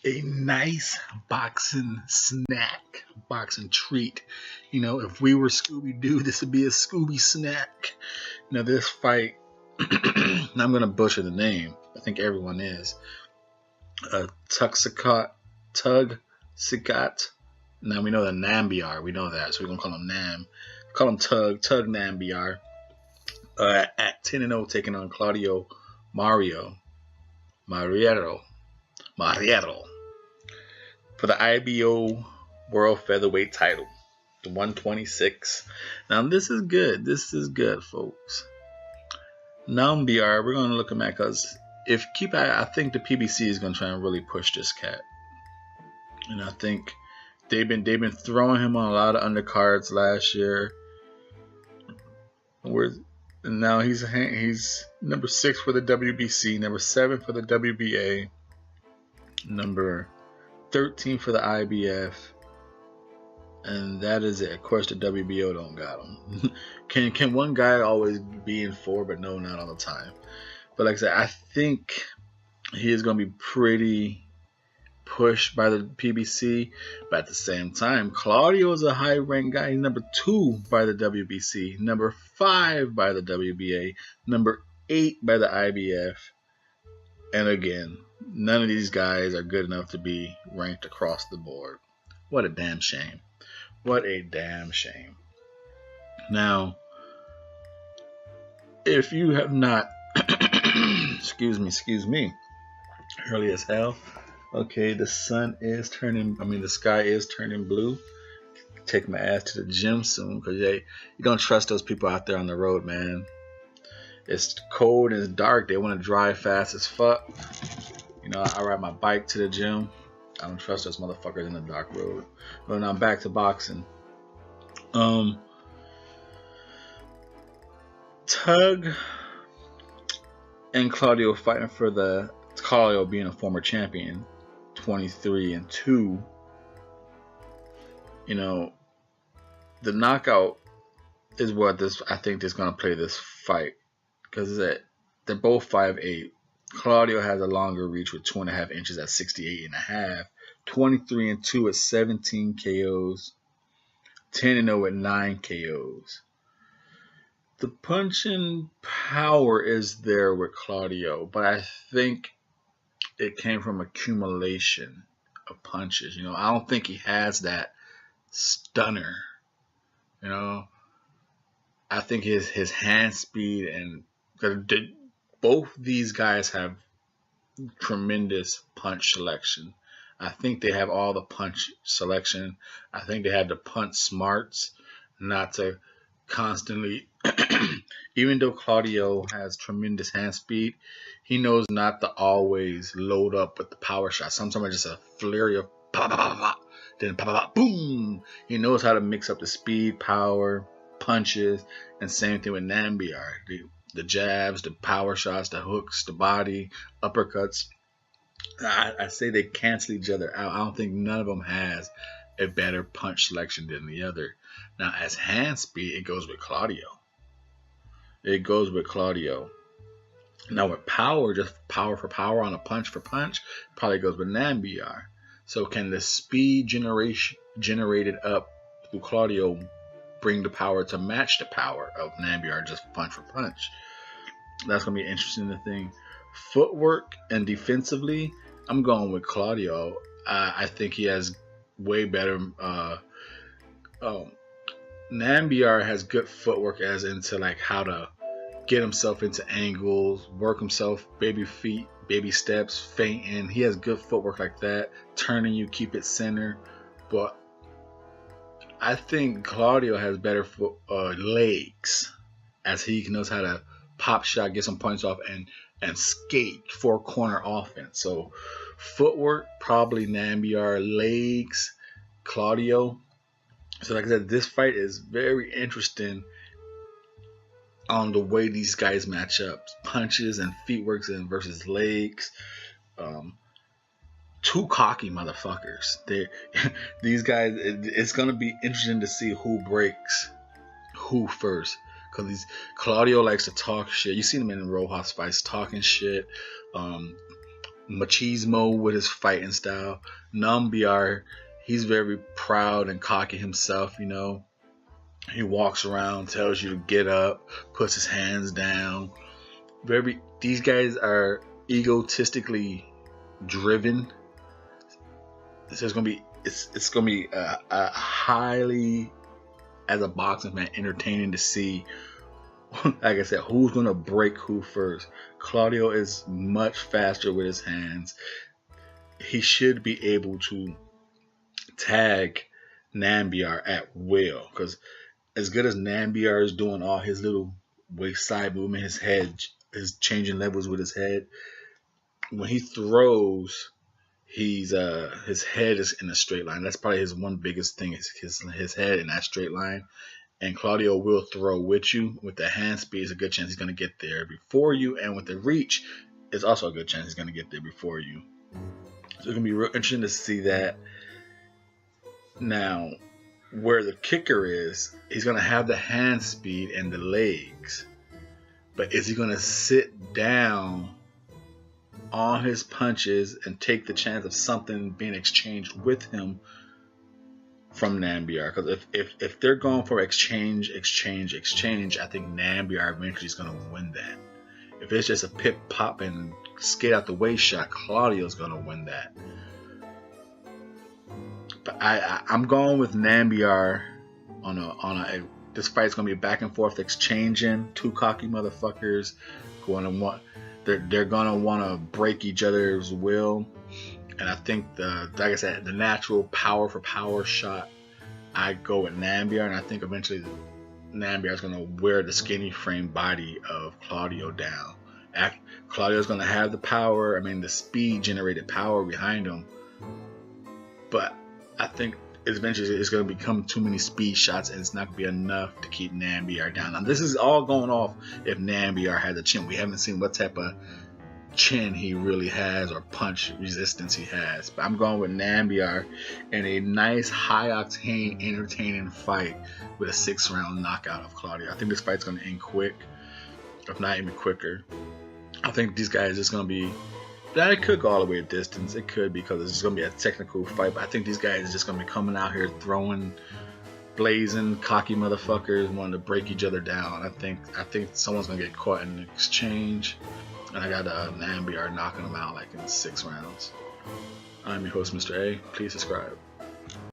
a nice boxing snack, boxing treat. You know, if we were Scooby-Doo, this would be a Scooby snack. Now this fight, now I'm gonna butcher the name. I think everyone is. Tug Now we know the Nyambayar. We know that, so we're gonna call him Nam. Call him Tug Nyambayar. At 10-0, taking on Claudio Marrero for the IBO World Featherweight title, the 126. Now this is good. This is good, folks. Nyambayar, we're gonna look him at because I think the PBC is gonna try and really push this cat, and I think they've been throwing him on a lot of undercards last year. And now he's number 6 for the WBC, number 7 for the WBA, number 13 for the IBF, and that is it. Of course, the WBO don't got him. Can one guy always be in 4? But no, not all the time. But like I said, I think he is going to be pretty pushed by the PBC, but at the same time, Claudio is a high-ranked guy. He's number 2 by the WBC, number 5 by the WBA, number 8 by the IBF, and again, none of these guys are good enough to be ranked across the board. What a damn shame. What a damn shame. Now, if you have not, excuse me, early as hell. Okay, the sky is turning blue. Take my ass to the gym soon, because you don't trust those people out there on the road, man. It's cold and it's dark. They want to drive fast as fuck. You know, I ride my bike to the gym. I don't trust those motherfuckers in the dark road. But now I'm back to boxing. Tug and Claudio fighting for the Claudio being a former champion. 23-2. You know, the knockout is what I think is going to play this fight, because they're both 5'8". Claudio has a longer reach with 2.5 inches at 68.5. 23-2 at 17 KOs. 10-0 at 9 KOs. The punching power is there with Claudio, but I think it came from accumulation of punches. You know, I don't think he has that stunner. You know, I think his hand speed and both these guys have tremendous punch selection. I think they have all the punch selection. I think they have the punch smarts not to constantly, even though Claudio has tremendous hand speed, he knows not to always load up with the power shot. Sometimes just a flurry of then boom. He knows how to mix up the speed, power, punches, and same thing with Nyambayar. The jabs, the power shots, the hooks, the body, uppercuts. I say they cancel each other out. I don't think none of them has a better punch selection than the other. Now, as hand speed, it goes with Claudio. Now with power, just power for power on a punch for punch, probably goes with Nyambayar. So can the speed generated up through Claudio bring the power to match the power of Nyambayar just punch for punch? That's going to be interesting to think. Footwork and defensively, I'm going with Claudio. I think he has way better. Nyambayar has good footwork as into like how to get himself into angles, work himself, baby feet, baby steps, feinting. He has good footwork like that, turning you, keep it center. But I think Claudio has better legs, as he knows how to pop shot, get some points off, and skate 4-corner offense. So footwork, probably Nyambayar. Legs, Claudio. So like I said, this fight is very interesting on the way these guys match up. Punches and feet works versus legs. Two cocky motherfuckers. These guys, it's going to be interesting to see who breaks who first. Because Claudio likes to talk shit. You see him in Rojas fights talking shit. machismo with his fighting style. Nyambayar, he's very proud and cocky himself, you know. He walks around, tells you to get up, puts his hands down. These guys are egotistically driven. So it's gonna be a highly, as a boxing fan, entertaining to see. Like I said, who's gonna break who first? Claudio is much faster with his hands. He should be able to tag Nyambayar at will, because as good as Nyambayar is doing all his little waist side movement, his head is changing levels with his head. When he throws, his head is in a straight line. That's probably his one biggest thing, is his head in that straight line. And Claudio will throw with you. With the hand speed, it's a good chance he's going to get there before you. And with the reach, it's also a good chance he's going to get there before you. So it's going to be real interesting to see that. Now, where the kicker is, he's going to have the hand speed and the legs. But is he going to sit down on his punches and take the chance of something being exchanged with him from Nyambayar? Because if they're going for exchange, I think Nyambayar eventually is going to win that. If it's just a pip pop and skate out the way shot, Claudio's going to win that. But I'm going with Nyambayar on a this fight's going to be back and forth exchanging. Two cocky motherfuckers they're going to want to break each other's will. And I think like I said, the natural power for power shot, I go with Nyambayar, and I think eventually Nyambayar is going to wear the skinny frame body of Claudio down. Claudio's going to have the power, the speed generated power behind him, but I think eventually it's going to become too many speed shots, and it's not going to be enough to keep Nyambayar down. Now this is all going off if Nyambayar has a chin. We haven't seen what type of chin he really has or punch resistance he has, but I'm going with Nyambayar in a nice high octane entertaining fight with a 6-round knockout of Claudio. I think this fight's going to end quick, if not even quicker. I think these guys are just going to be, that it could go all the way a distance. It could, because it's just going to be a technical fight, but I think these guys are just going to be coming out here throwing, blazing, cocky motherfuckers wanting to break each other down. I think someone's going to get caught in an exchange. And I got Nyambayar knocking him out like in 6 rounds. I'm your host, Mr. A. Please subscribe.